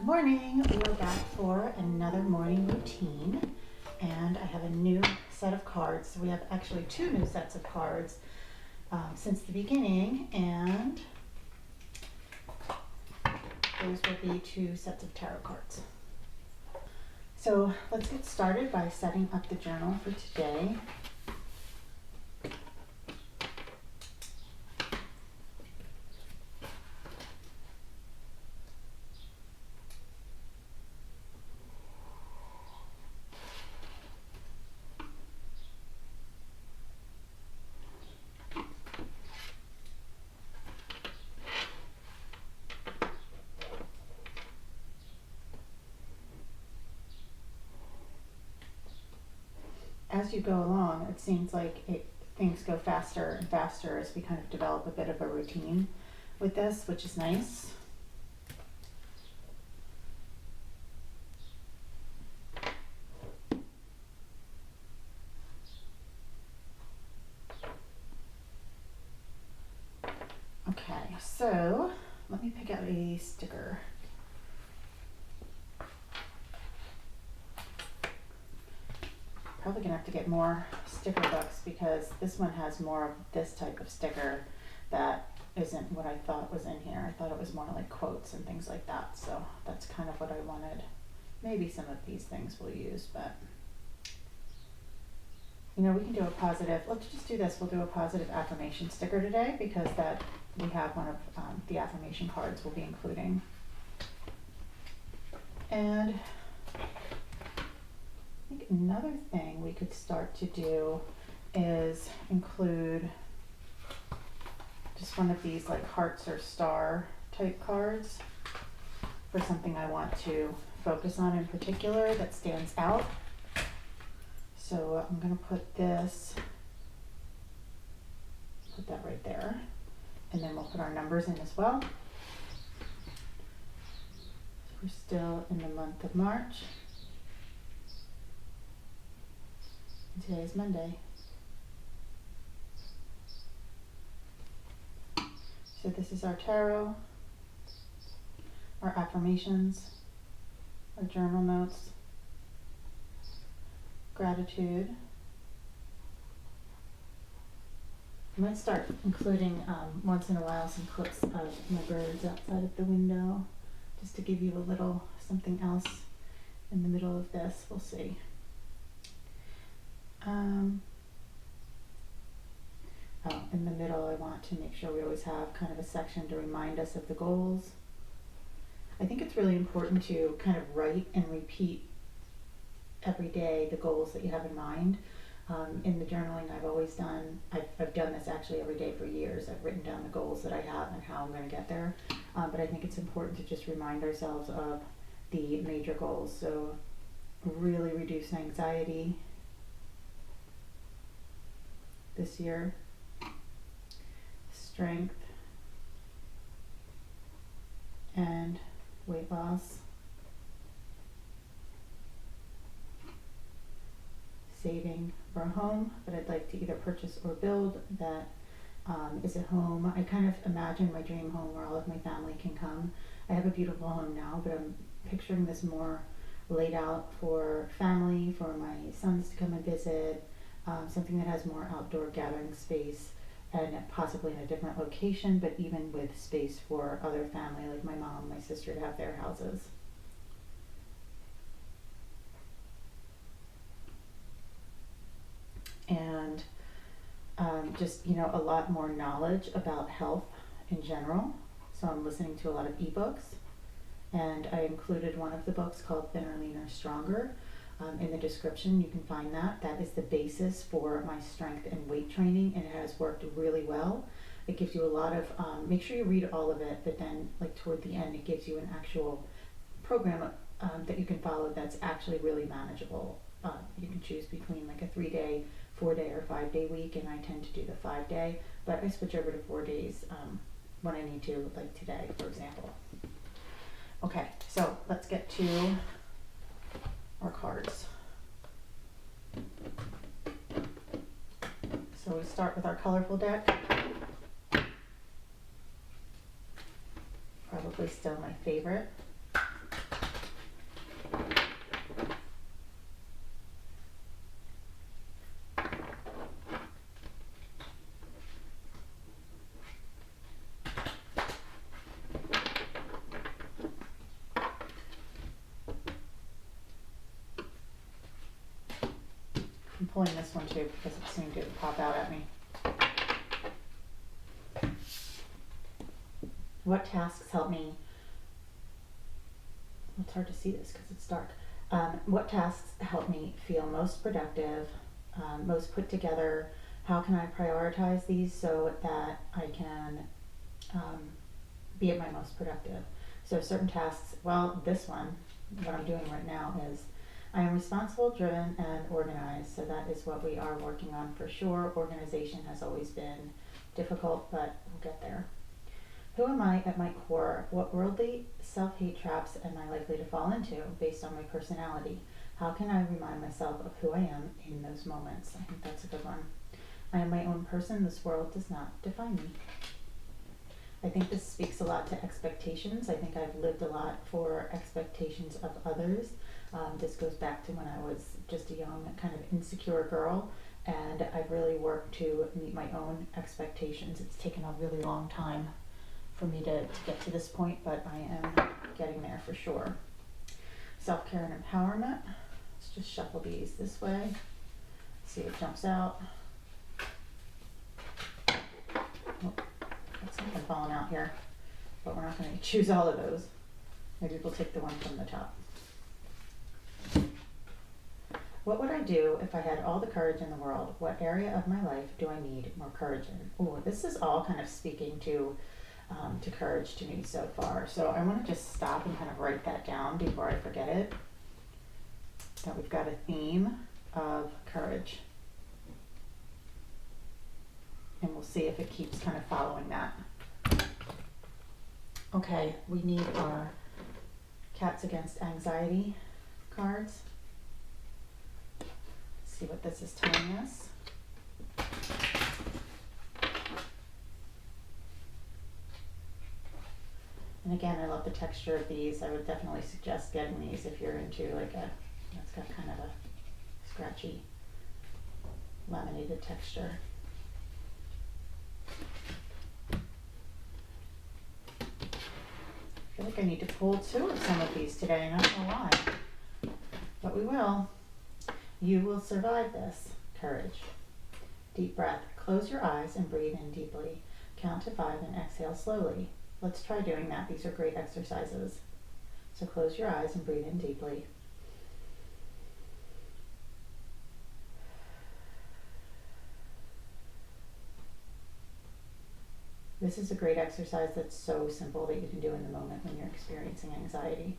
morning. We are back for another morning routine, and I have a new set of cards. So we have actually two new sets of cards since the beginning, and those will be two sets of tarot cards. So let's get started by setting up the journal for today. As you go along, it seems like things go faster and faster as we kind of develop a bit of a routine with this, which is nice. Okay, so let me pick out a sticker. Probably gonna have to get more sticker books because this one has more of this type of sticker that isn't what I thought was in here. I thought it was more like quotes and things like that, so that's kind of what I wanted. Maybe some of these things we'll use, but you know, we can do a positive, let's just do this, we'll do a positive affirmation sticker today because that we have one of the affirmation cards we'll be including. And I think another thing we could start to do is include just one of these like hearts or star type cards for something I want to focus on in particular that stands out. So I'm going to put that right there, and then we'll put our numbers in as well. So we're still in the month of March. Today is Monday. So this is our tarot, our affirmations, our journal notes, gratitude. I might start including once in a while some clips of my birds outside of the window just to give you a little something else in the middle of this. We'll see. In the middle, I want to make sure we always have kind of a section to remind us of the goals. I think it's really important to kind of write and repeat every day the goals that you have in mind. In the journaling I've always done, I've done this actually every day for years. I've written down the goals that I have and how I'm going to get there. But I think it's important to just remind ourselves of the major goals. So really reduce anxiety this year, strength and weight loss, saving for a home, but I'd like to either purchase or build that is a home. I kind of imagine my dream home where all of my family can come. I have a beautiful home now, but I'm picturing this more laid out for family, for my sons to come and visit, something that has more outdoor gathering space and possibly in a different location, but even with space for other family like my mom, my sister to have their houses. And just, you know, a lot more knowledge about health in general. So I'm listening to a lot of ebooks, and I included one of the books called Thinner, Leaner, Stronger. In the description, you can find that. That is the basis for my strength and weight training, and it has worked really well. It gives you a lot of, make sure you read all of it, but then like toward the end, it gives you an actual program that you can follow that's actually really manageable. You can choose between like a 3-day, 4-day, or 5-day week, and I tend to do the 5-day, but I switch over to 4 days when I need to, like today, for example. Okay, so let's get to our cards. So we start with our colorful deck. Probably still my favorite. pulling this one too because it seemed to pop out at me. What tasks help me? It's hard to see this because it's dark. What tasks help me feel most productive, most put together? How can I prioritize these so that I can be at my most productive? So certain tasks, well, this one, what I'm doing right now is I am responsible, driven, and organized. So that is what we are working on for sure. Organization has always been difficult, but we'll get there. Who am I at my core? What worldly self-hate traps am I likely to fall into based on my personality? How can I remind myself of who I am in those moments? I think that's a good one. I am my own person. This world does not define me. I think this speaks a lot to expectations. I think I've lived a lot for expectations of others. This goes back to when I was just a young, kind of insecure girl, and I've really worked to meet my own expectations. It's taken a really long time for me to get to this point, but I am getting there for sure. Self-care and empowerment. Let's just shuffle these this way. See what jumps out. Oh, got something falling out here, but we're not going to choose all of those. Maybe we'll take the one from the top. What would I do if I had all the courage in the world? What area of my life do I need more courage in? Oh, this is all kind of speaking to courage to me so far. So I want to just stop and kind of write that down before I forget it. That we've got a theme of courage. And we'll see if it keeps kind of following that. Okay, we need our Cats Against Anxiety cards. Let's see what this is telling us. And again, I love the texture of these. I would definitely suggest getting these if you're into like it's got kind of a scratchy, laminated texture. I feel like I need to pull two of some of these today, and I don't know why, but we will. You will survive this. Courage. Deep breath. Close your eyes and breathe in deeply. Count to 5 and exhale slowly. Let's try doing that. These are great exercises. So close your eyes and breathe in deeply. This is a great exercise that's so simple that you can do in the moment when you're experiencing anxiety.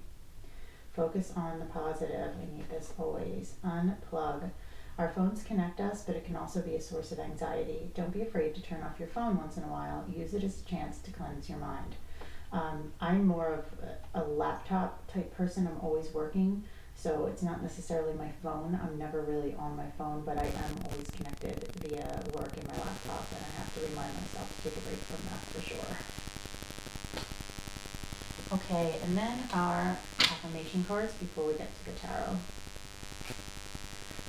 Focus on the positive. We need this always. Unplug. Our phones connect us, but it can also be a source of anxiety. Don't be afraid to turn off your phone once in a while. Use it as a chance to cleanse your mind. I'm more of a laptop type person. I'm always working, so it's not necessarily my phone. I'm never really on my phone, but I am always connected via work in my laptop, and I have to remind myself to take a break from that for sure. Okay, and then our affirmation cards before we get to the tarot.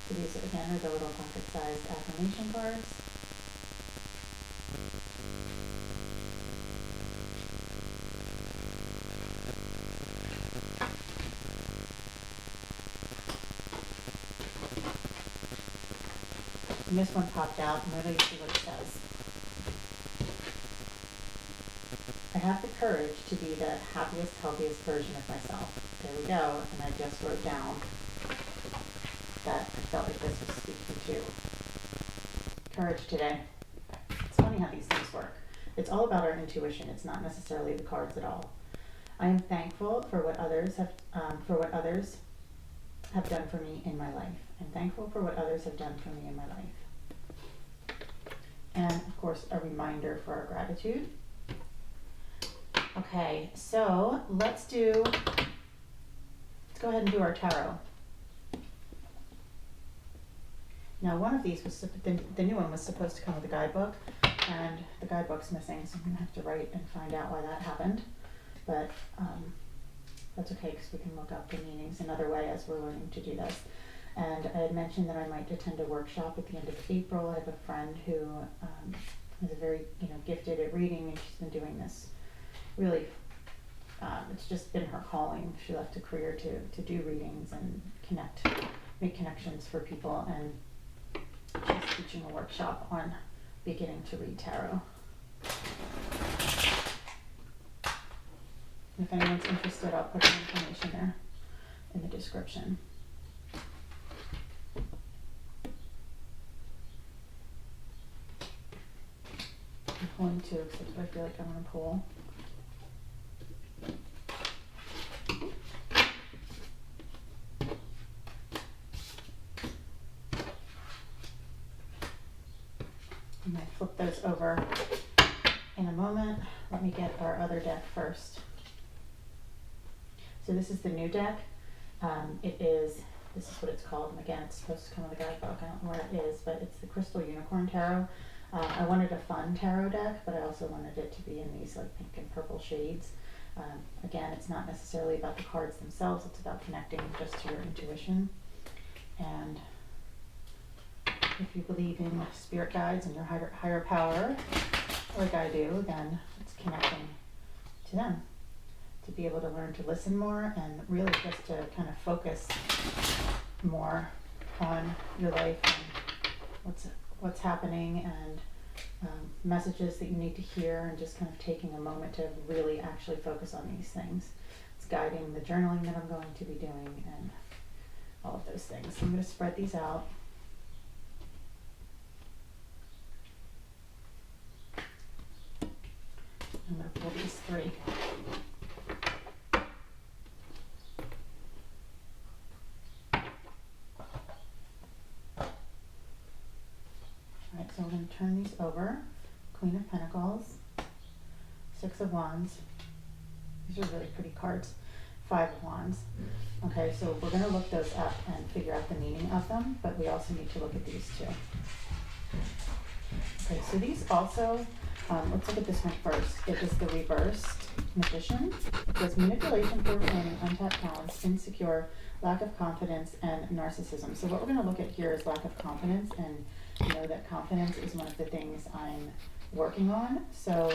So these again are the little pocket-sized affirmation cards. And this one popped out, and really see what it says. I have the courage to be the happiest, healthiest version of myself. There we go, and I just wrote down that I felt like this was speaking to courage today. It's funny how these things work. It's all about our intuition. It's not necessarily the cards at all. I am thankful for what others have done for me in my life. I'm thankful for what others have done for me in my life. And of course, a reminder for our gratitude. Okay, so let's go ahead and do our tarot. Now, one of these was the new one was supposed to come with a guidebook, and the guidebook's missing, so I'm gonna have to write and find out why that happened. But that's okay, because we can look up the meanings another way as we're learning to do this. And I had mentioned that I might attend a workshop at the end of April. I have a friend who is very gifted at reading, and she's been doing this really. It's just been her calling. She left a career to do readings and make connections for people. And teaching a workshop on beginning to read tarot. If anyone's interested, I'll put the information there in the description. I'm pulling two because I feel like I'm going to pull. I might flip those over in a moment. Let me get our other deck first. So this is the new deck. This is what it's called, and again, it's supposed to come with a guidebook. I don't know where it is, but it's the Crystal Unicorn Tarot. I wanted a fun tarot deck, but I also wanted it to be in these like pink and purple shades. Again, it's not necessarily about the cards themselves, it's about connecting just to your intuition. And if you believe in spirit guides and your higher power, like I do, then it's connecting to them. To be able to learn to listen more and really just to kind of focus more on your life and what's happening and messages that you need to hear, and just kind of taking a moment to really actually focus on these things. It's guiding the journaling that I'm going to be doing and all of those things. So I'm going to spread these out. I'm going to pull these three. Alright, so we're going to turn these over. Queen of Pentacles, Six of Wands. These are really pretty cards. Five of Wands. Okay, so we're going to look those up and figure out the meaning of them, but we also need to look at these too. Okay, so these also, let's look at this one first. It is the reversed Magician. It says manipulation, poor planning, untapped talents, insecure, lack of confidence, and narcissism. So what we're going to look at here is lack of confidence, and you know that confidence is one of the things I'm working on. So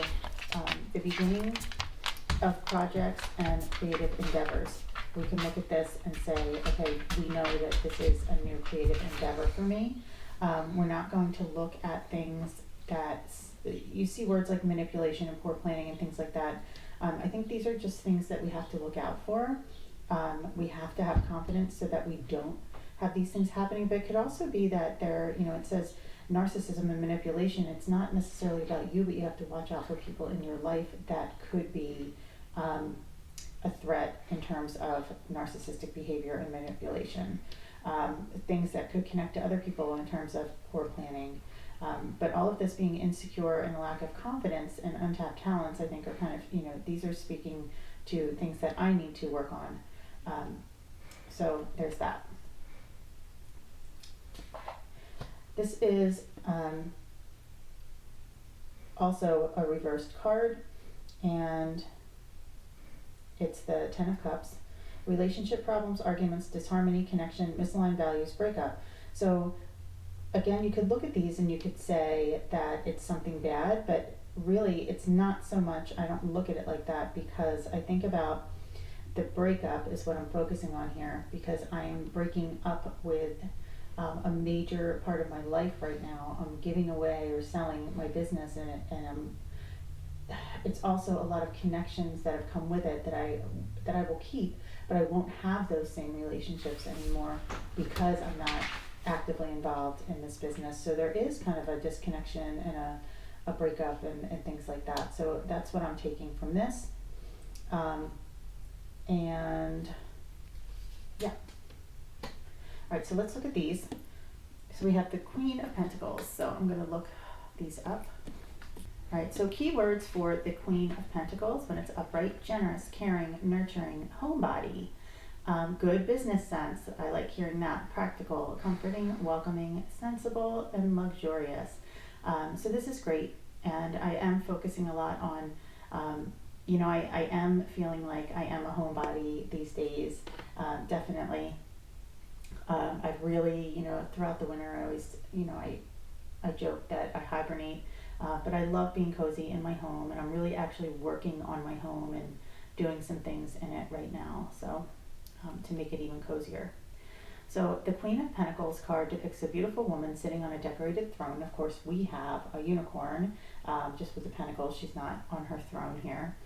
the beginning of projects and creative endeavors. We can look at this and say, okay, we know that this is a new creative endeavor for me. We're not going to look at things that, you see words like manipulation and poor planning and things like that. I think these are just things that we have to look out for. We have to have confidence so that we don't have these things happening, but it could also be that there, you know, it says narcissism and manipulation. It's not necessarily about you, but you have to watch out for people in your life that could be a threat in terms of narcissistic behavior and manipulation. Things that could connect to other people in terms of poor planning. But all of this being insecure and a lack of confidence and untapped talents, I think are kind of, you know, these are speaking to things that I need to work on. So there's that. This is also a reversed card, and it's the Ten of Cups. Relationship problems, arguments, disharmony, connection, misaligned values, breakup. So again, you could look at these and you could say that it's something bad, but really it's not so much. I don't look at it like that, because I think about the breakup is what I'm focusing on here, because I'm breaking up with a major part of my life right now. I'm giving away or selling my business, and it's also a lot of connections that have come with it that I will keep, but I won't have those same relationships anymore because I'm not actively involved in this business. So there is kind of a disconnection and a breakup and things like that. So that's what I'm taking from this. And yeah. All right, so let's look at these. So we have the Queen of Pentacles. So I'm going to look these up. All right, so keywords for the Queen of Pentacles when it's upright: generous, caring, nurturing, homebody, good business sense. I like hearing that. Practical, comforting, welcoming, sensible, and luxurious. So this is great, and I am focusing a lot on, you know, I am feeling like I am a homebody these days, definitely. I've really, you know, throughout the winter, I always, you know, I joke that I hibernate, but I love being cozy in my home, and I'm really actually working on my home and doing some things in it right now, so to make it even cozier. So the Queen of Pentacles card depicts a beautiful woman sitting on a decorated throne. Of course, we have a unicorn, just with the pentacles. She's not on her throne here.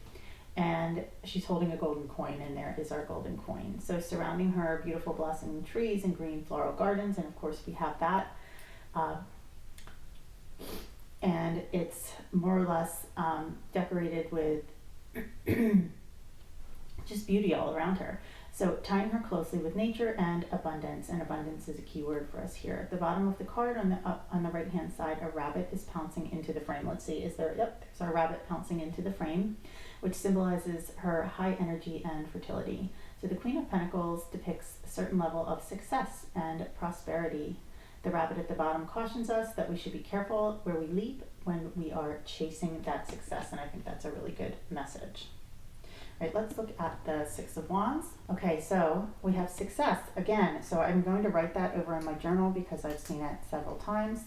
And she's holding a golden coin, and there is our golden coin. So surrounding her are beautiful blossoming trees and green floral gardens, and of course we have that. And it's more or less decorated with just beauty all around her. So tying her closely with nature and abundance is a key word for us here. At the bottom of the card on the right hand side, a rabbit is pouncing into the frame. Let's see, yep, there's our rabbit pouncing into the frame, which symbolizes her high energy and fertility. So the Queen of Pentacles depicts a certain level of success and prosperity. The rabbit at the bottom cautions us that we should be careful where we leap when we are chasing that success, and I think that's a really good message. Right, let's look at the Six of Wands. Okay, so we have success again. So I'm going to write that over in my journal because I've seen it several times.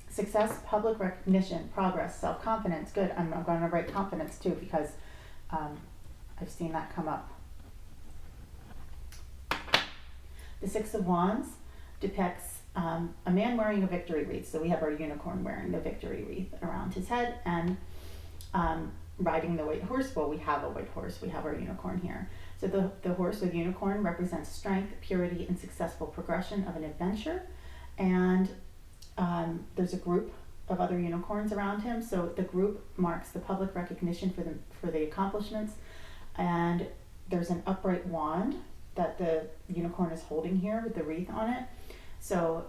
Success, public recognition, progress, self-confidence. Good. I'm going to write confidence too because I've seen that come up. The Six of Wands depicts a man wearing a victory wreath. So we have our unicorn wearing the victory wreath around his head and riding the white horse. Well, we have a white horse. We have our unicorn here. So the horse with unicorn represents strength, purity, and successful progression of an adventure. And there's a group of other unicorns around him. So the group marks the public recognition for the accomplishments. And there's an upright wand that the unicorn is holding here with the wreath on it. So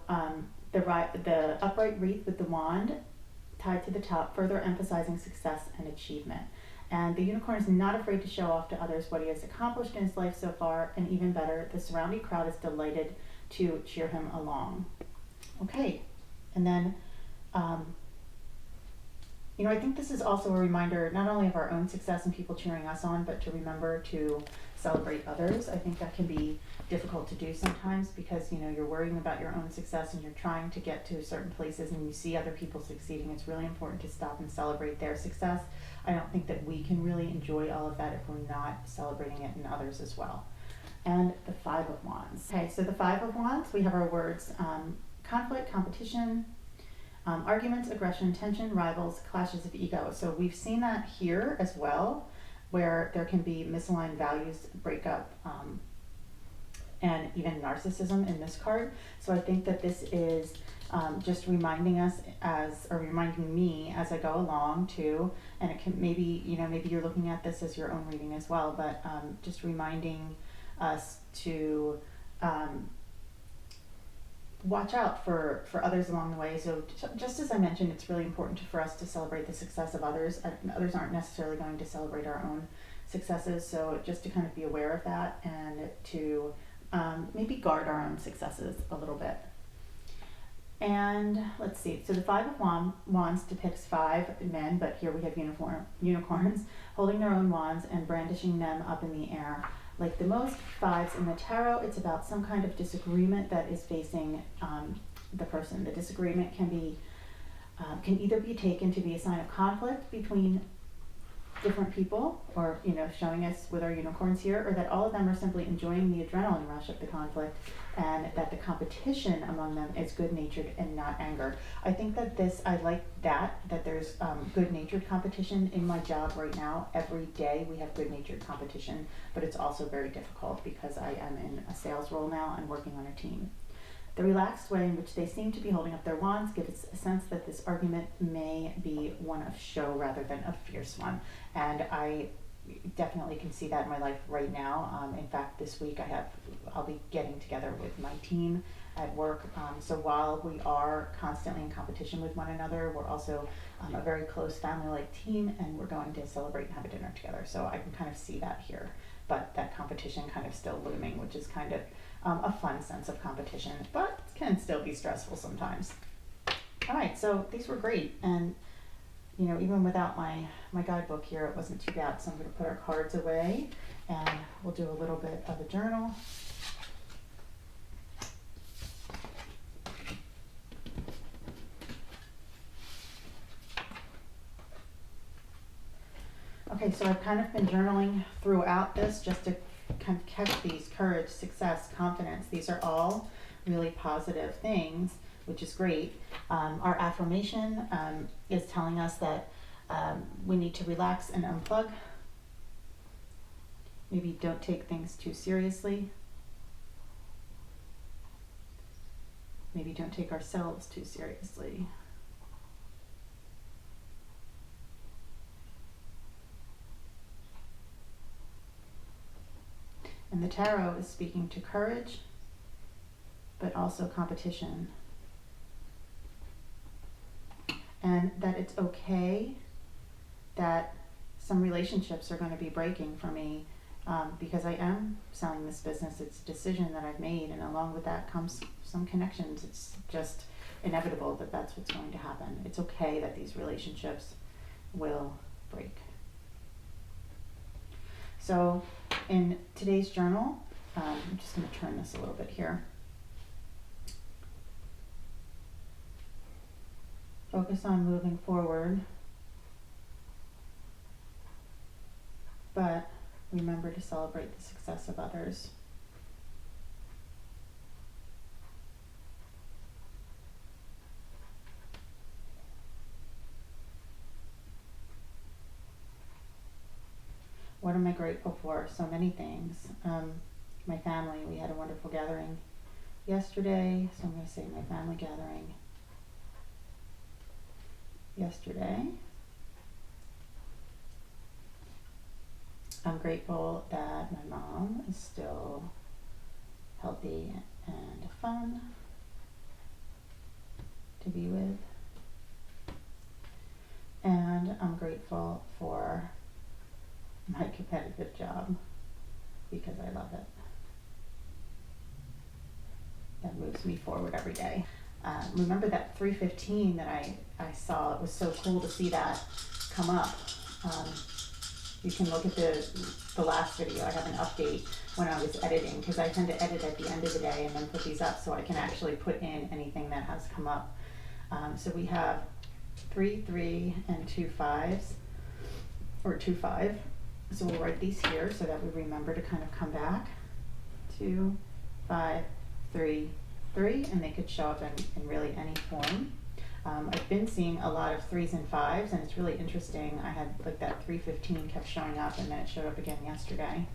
the upright wreath with the wand tied to the top, further emphasizing success and achievement. And the unicorn is not afraid to show off to others what he has accomplished in his life so far, and even better, the surrounding crowd is delighted to cheer him along. Okay, and then, I think this is also a reminder not only of our own success and people cheering us on, but to remember to celebrate others. I think that can be difficult to do sometimes because, you're worrying about your own success and you're trying to get to certain places and you see other people succeeding. It's really important to stop and celebrate their success. I don't think that we can really enjoy all of that if we're not celebrating it in others as well. And the Five of Wands. Okay, so the Five of Wands, we have our words conflict, competition, arguments, aggression, tension, rivals, clashes of ego. So we've seen that here as well, where there can be misaligned values, breakup, and even narcissism in this card. So I think that this is just reminding us reminding me as I go along too, and it can maybe you're looking at this as your own reading as well, but just reminding us to watch out for others along the way. So just as I mentioned, it's really important for us to celebrate the success of others. Others aren't necessarily going to celebrate our own successes, so just to kind of be aware of that and to maybe guard our own successes a little bit. And let's see, so the Five of Wands depicts five men, but here we have unicorns holding their own wands and brandishing them up in the air. Like the most fives in the tarot, it's about some kind of disagreement that is facing the person. The disagreement can either be taken to be a sign of conflict between different people, or showing us with our unicorns here, or that all of them are simply enjoying the adrenaline rush of the conflict, and that the competition among them is good-natured and not anger. I think that I like that there's good-natured competition in my job right now. Every day we have good-natured competition, but it's also very difficult because I am in a sales role now and working on a team. The relaxed way in which they seem to be holding up their wands gives a sense that this argument may be one of show rather than a fierce one. And I definitely can see that in my life right now. In fact, this week I'll be getting together with my team at work. So while we are constantly in competition with one another, we're also a very close family-like team, and we're going to celebrate and have a dinner together. So I can kind of see that here, but that competition kind of still looming, which is kind of a fun sense of competition, but can still be stressful sometimes. All right, so these were great, and even without my guidebook here, it wasn't too bad. So I'm going to put our cards away, and we'll do a little bit of a journal. Okay, so I've kind of been journaling throughout this just to kind of catch these: courage, success, confidence. These are all really positive things, which is great. Our affirmation is telling us that we need to relax and unplug. Maybe don't take things too seriously. Maybe don't take ourselves too seriously. And the tarot is speaking to courage, but also competition. And that it's okay that some relationships are going to be breaking for me, because I am selling this business. It's a decision that I've made, and along with that comes some connections. It's just inevitable that that's what's going to happen. It's okay that these relationships will break. So in today's journal, I'm just going to turn this a little bit here. Focus on moving forward, but remember to celebrate the success of others. What am I grateful for? So many things. My family, we had a wonderful gathering yesterday, so I'm going to say my family gathering yesterday. I'm grateful that my mom is still healthy and fun to be with. And I'm grateful for my competitive job because I love it. That moves me forward every day. Remember that 315 that I saw? It was so cool to see that come up. You can look at the last video. I have an update when I was editing, because I tend to edit at the end of the day and then put these up so I can actually put in anything that has come up. So we have 3, 3, and 2 5s, or 2, 5. So we'll write these here so that we remember to kind of come back. 2, 5, 3, 3, and they could show up in really any form. I've been seeing a lot of 3s and 5s, and it's really interesting. I had like that 315 kept showing up, and then it showed up again yesterday.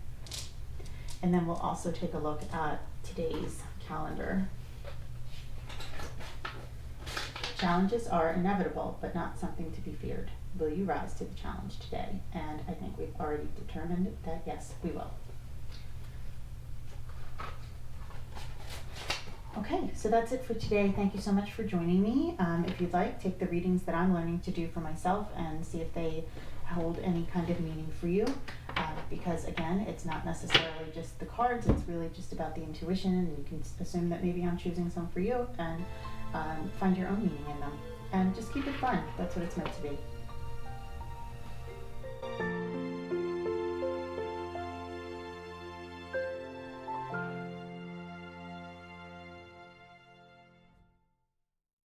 And then we'll also take a look at today's calendar. Challenges are inevitable, but not something to be feared. Will you rise to the challenge today? And I think we've already determined that yes, we will. Okay, so that's it for today. Thank you so much for joining me. If you'd like, take the readings that I'm learning to do for myself and see if they hold any kind of meaning for you. Because again, it's not necessarily just the cards, it's really just about the intuition, and you can assume that maybe I'm choosing some for you, and find your own meaning in them. And just keep it fun. That's what it's meant to be.